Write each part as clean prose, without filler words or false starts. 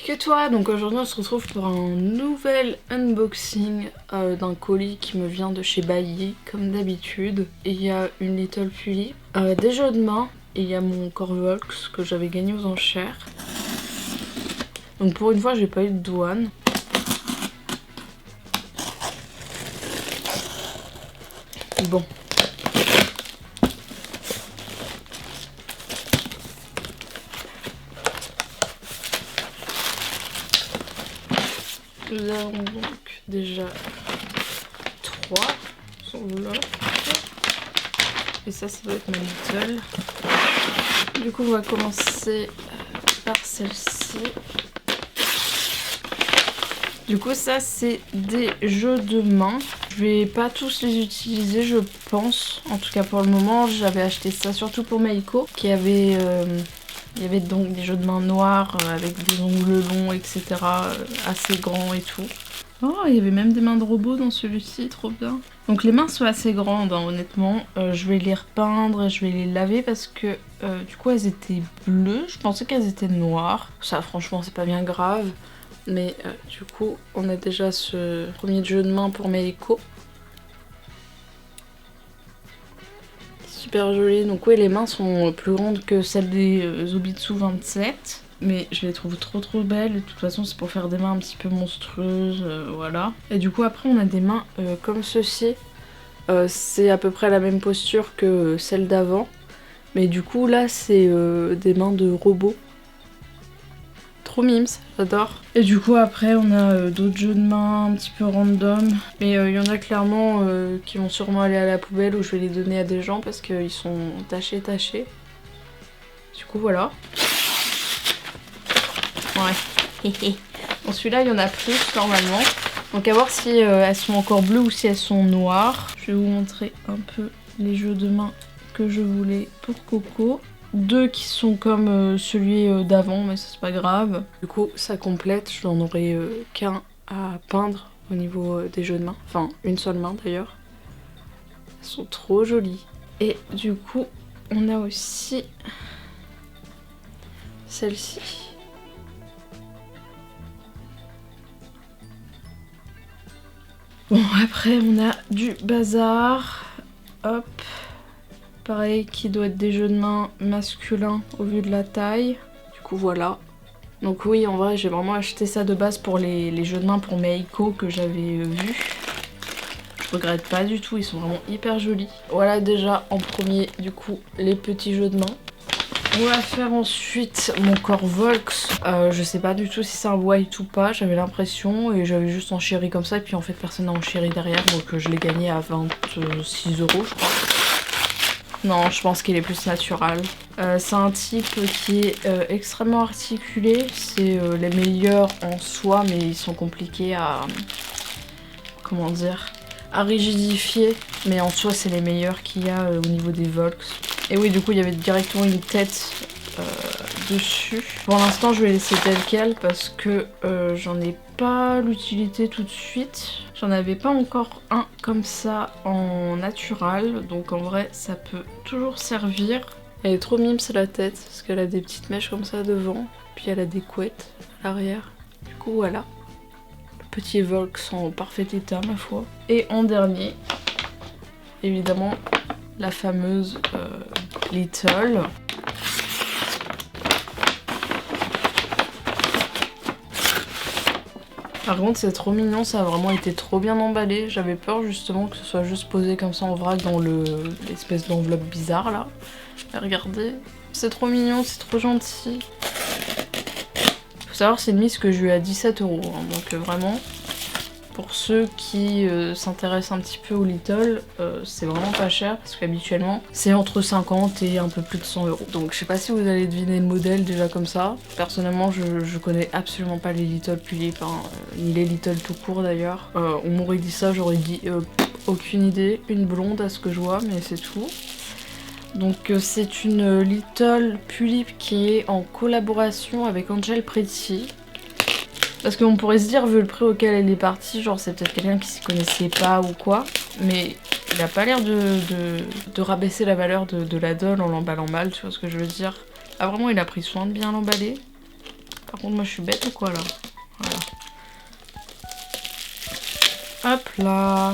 que toi. Donc aujourd'hui on se retrouve pour un nouvel unboxing d'un colis qui me vient de chez Bailly comme d'habitude. Et il y a une Little Pully, des jeux de main et il y a mon Corvolx que j'avais gagné aux enchères. Donc pour une fois j'ai pas eu de douane. Bon. Nous avons donc déjà 3 enveloppes. Et ça doit être ma Little. Du coup on va commencer par celle-ci. Du coup ça c'est des jeux de main. Je vais pas tous les utiliser je pense. En tout cas pour le moment j'avais acheté ça surtout pour Meiko qui avait... il y avait donc des jeux de main noirs avec des ongles longs etc. Assez grands et tout. Oh il y avait même des mains de robot dans celui-ci, trop bien. Donc les mains sont assez grandes hein, honnêtement. Je vais les repeindre et je vais les laver parce que du coup elles étaient bleues. Je pensais qu'elles étaient noires. Ça franchement c'est pas bien grave. Mais du coup, on a déjà ce premier jeu de main pour Meiko. Super joli. Donc oui, les mains sont plus grandes que celles des Zubitsu 27. Mais je les trouve trop belles. De toute façon, c'est pour faire des mains un petit peu monstrueuses. Voilà. Et du coup, après, on a des mains comme ceci. C'est à peu près la même posture que celle d'avant. Mais du coup, là, c'est des mains de robot. Trop mimes, j'adore. Et du coup après on a d'autres jeux de main un petit peu random. Mais il y en a clairement qui vont sûrement aller à la poubelle ou je vais les donner à des gens parce qu'ils sont tachés. Du coup voilà. Ouais. Bon celui-là il y en a plus normalement. Donc à voir si elles sont encore bleues ou si elles sont noires. Je vais vous montrer un peu les jeux de main que je voulais pour Coco. 2 qui sont comme celui d'avant, mais ça c'est pas grave. Du coup, ça complète, je n'en aurai qu'un à peindre au niveau des jeux de main. Enfin, une seule main d'ailleurs. Elles sont trop jolies. Et du coup, on a aussi celle-ci. Bon, après, on a du bazar. Hop. Pareil, qui doit être des jeux de main masculins au vu de la taille. Du coup, voilà. Donc oui, en vrai, j'ai vraiment acheté ça de base pour les jeux de main pour Meiko que j'avais vus. Je regrette pas du tout, ils sont vraiment hyper jolis. Voilà déjà, en premier, du coup, les petits jeux de main. On va faire ensuite mon Corvolx. Je sais pas du tout si c'est un white ou pas, j'avais l'impression. Et j'avais juste enchéri comme ça, et puis en fait, personne n'a enchéri derrière. Donc je l'ai gagné à 26 €, je crois. Non, je pense qu'il est plus naturel. C'est un type qui est extrêmement articulé. C'est les meilleurs en soi, mais ils sont compliqués à... comment dire, à rigidifier. Mais en soi, c'est les meilleurs qu'il y a au niveau des Volks. Et oui, du coup, il y avait directement une tête dessus. Pour l'instant, je vais laisser tel quel parce que j'en ai pas l'utilité tout de suite. J'en avais pas encore un comme ça en natural, donc en vrai ça peut toujours servir. Elle est trop mime c'est la tête, parce qu'elle a des petites mèches comme ça devant, puis elle a des couettes à l'arrière. Du coup voilà, le petit Volks en parfait état ma foi. Et en dernier, évidemment la fameuse Little. Par contre c'est trop mignon, ça a vraiment été trop bien emballé. J'avais peur justement que ce soit juste posé comme ça en vrac dans l'espèce d'enveloppe bizarre là. Et regardez, c'est trop mignon, c'est trop gentil. Faut savoir c'est une mise que je lui ai à 17 €, hein, donc vraiment pour ceux qui s'intéressent un petit peu au Little, c'est vraiment pas cher parce qu'habituellement c'est entre 50 et un peu plus de 100 €. Donc je sais pas si vous allez deviner le modèle déjà comme ça. Personnellement je connais absolument pas les Little Pully, ni les Little tout court d'ailleurs. On m'aurait dit ça, j'aurais dit aucune idée. Une blonde à ce que je vois, mais c'est tout. Donc c'est une Little Pully qui est en collaboration avec Angel Pretty. Parce qu'on pourrait se dire, vu le prix auquel elle est partie, genre c'est peut-être quelqu'un qui s'y connaissait pas ou quoi. Mais il a pas l'air de rabaisser la valeur de la doll en l'emballant mal, tu vois ce que je veux dire. Ah vraiment, il a pris soin de bien l'emballer. Par contre moi je suis bête ou quoi là? Voilà. Hop là.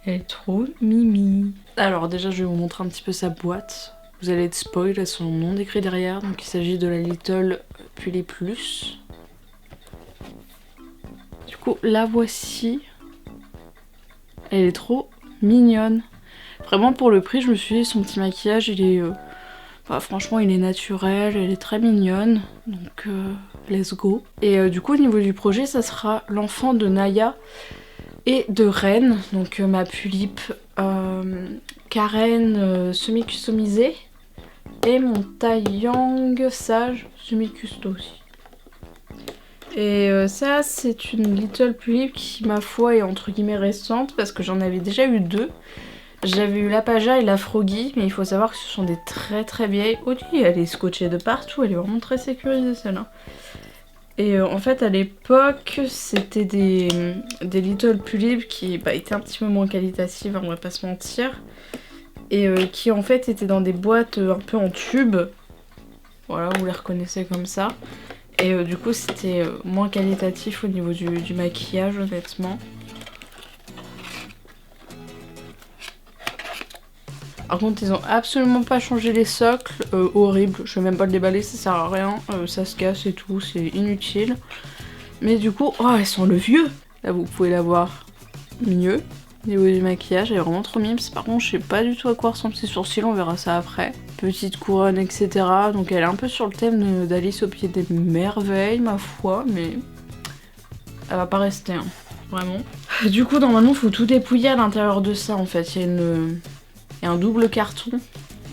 Elle est trop mimi. Alors déjà je vais vous montrer un petit peu sa boîte. Vous allez être spoil, elle a son nom décrit derrière. Donc il s'agit de la Little Pully Plus. Du coup la voici. Elle est trop mignonne. Vraiment pour le prix je me suis dit son petit maquillage il est... Bah, franchement il est naturel, elle est très mignonne. Donc let's go. Et du coup au niveau du projet ça sera l'enfant de Naya et de Ren. Donc ma Pulip Karen semi-customisée. Et mon Taeyang Sage semi-custo aussi. Et ça c'est une Little Pulip qui ma foi est entre guillemets récente parce que j'en avais déjà eu deux. J'avais eu la Paja et la Froggy, mais il faut savoir que ce sont des très vieilles. Oh oui, elle est scotchée de partout, elle est vraiment très sécurisée celle-là. Et en fait à l'époque c'était des Little Pulip qui étaient un petit peu moins qualitatives, on va pas se mentir. Et qui en fait étaient dans des boîtes un peu en tube. Voilà, vous les reconnaissez comme ça. Et du coup c'était moins qualitatif au niveau du maquillage honnêtement. Par contre ils ont absolument pas changé les socles, horrible, je vais même pas le déballer, ça sert à rien, ça se casse et tout, c'est inutile. Mais du coup, oh elles sont le vieux. Là vous pouvez la voir mieux. Au niveau du maquillage, elle est vraiment trop mimes. Par contre je sais pas du tout à quoi ressemblent ses sourcils, on verra ça après. Petite couronne etc. Donc elle est un peu sur le thème d'Alice au Pays des Merveilles ma foi, mais elle va pas rester hein, vraiment. Du coup normalement faut tout dépouiller à l'intérieur de ça en fait, il y a un double carton,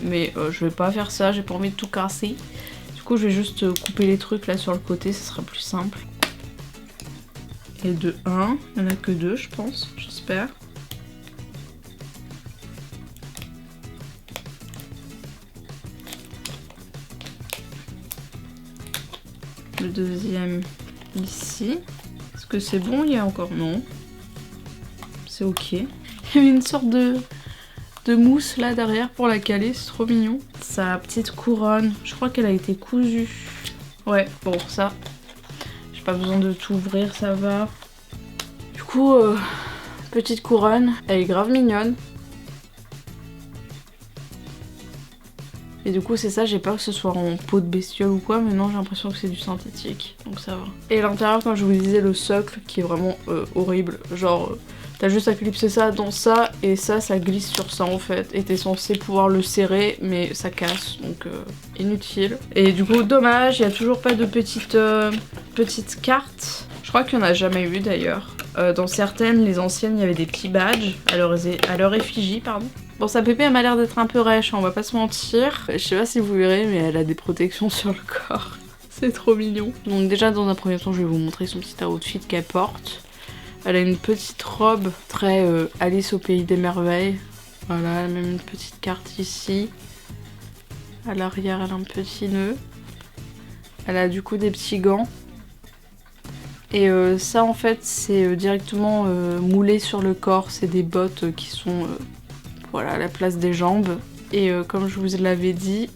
mais je vais pas faire ça, j'ai pas envie de tout casser. Du coup je vais juste couper les trucs là sur le côté, ça sera plus simple. Et de 1, il n'y en a que 2 je pense, j'espère. Le deuxième ici. Est-ce que c'est bon? Il y a encore non. C'est ok. Il y avait une sorte de mousse là derrière pour la caler, c'est trop mignon. Sa petite couronne, je crois qu'elle a été cousue. Ouais, bon ça, j'ai pas besoin de tout ouvrir, ça va. Du coup, petite couronne, elle est grave mignonne. Et du coup c'est ça, j'ai peur que ce soit en peau de bestiole ou quoi, mais non j'ai l'impression que c'est du synthétique, donc ça va. Et l'intérieur, comme je vous disais, le socle qui est vraiment horrible, genre t'as juste à clipser ça dans ça, et ça glisse sur ça en fait, et t'es censé pouvoir le serrer, mais ça casse, donc inutile. Et du coup dommage, il n'y a toujours pas de petites cartes. Je crois qu'il n'y en a jamais eu d'ailleurs. Dans certaines, les anciennes, il y avait des petits badges à leur effigie, pardon. Bon, sa pépé, elle m'a l'air d'être un peu rêche, on va pas se mentir. Je sais pas si vous verrez, mais elle a des protections sur le corps. C'est trop mignon. Donc déjà, dans un premier temps, je vais vous montrer son petit outfit qu'elle porte. Elle a une petite robe très Alice au Pays des Merveilles. Voilà, elle a même une petite carte ici. À l'arrière, elle a un petit nœud. Elle a du coup des petits gants. Et ça en fait c'est directement moulé sur le corps, c'est des bottes qui sont voilà, à la place des jambes. Et comme je vous l'avais dit,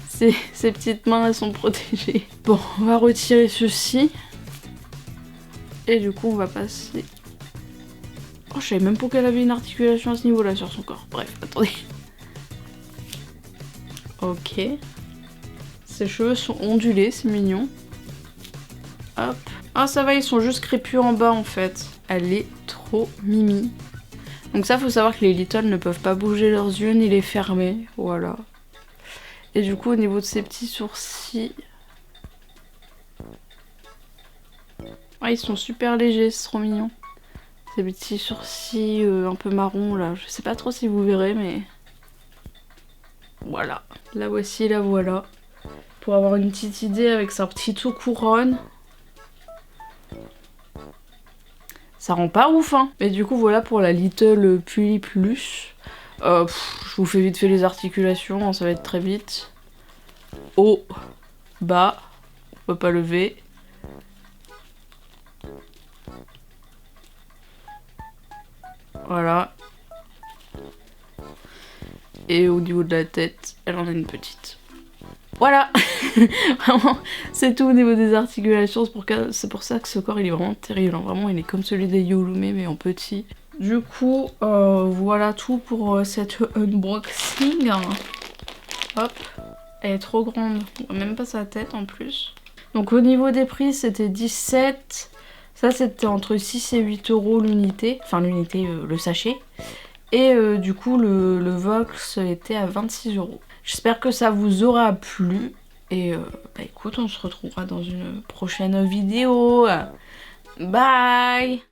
ces petites mains elles sont protégées. Bon, on va retirer ceci. Et du coup on va passer... Oh, je savais même pas qu'elle avait une articulation à ce niveau là sur son corps. Bref, attendez. Ok. Ses cheveux sont ondulés, c'est mignon. Hop. Ah ça va, ils sont juste crépus en bas en fait. Elle est trop mimi. Donc ça faut savoir que les Little ne peuvent pas bouger leurs yeux ni les fermer. Voilà. Et du coup au niveau de ses petits sourcils... Ah ils sont super légers, c'est trop mignon. Ces petits sourcils un peu marron là. Je sais pas trop si vous verrez mais... Voilà. La voici, la voilà. Pour avoir une petite idée avec sa petite couronne. Ça rend pas ouf hein. Mais du coup voilà pour la Little Pully Plus. Je vous fais vite fait les articulations, hein, ça va être très vite. Haut, bas, on peut pas lever. Voilà. Et au niveau de la tête, elle en a une petite. Voilà. Vraiment, c'est tout au niveau des articulations. C'est pour ça que ce corps il est vraiment terrible. Hein. Vraiment, il est comme celui des Yolume mais en petit. Du coup, voilà tout pour cette unboxing. Hop. Elle est trop grande. On voit même pas sa tête en plus. Donc au niveau des prix, c'était 17. Ça, c'était entre 6 et 8 euros l'unité. Enfin, l'unité, le sachet. Et du coup, le Vox était à 26 euros. J'espère que ça vous aura plu. Et bah écoute, on se retrouvera dans une prochaine vidéo. Bye!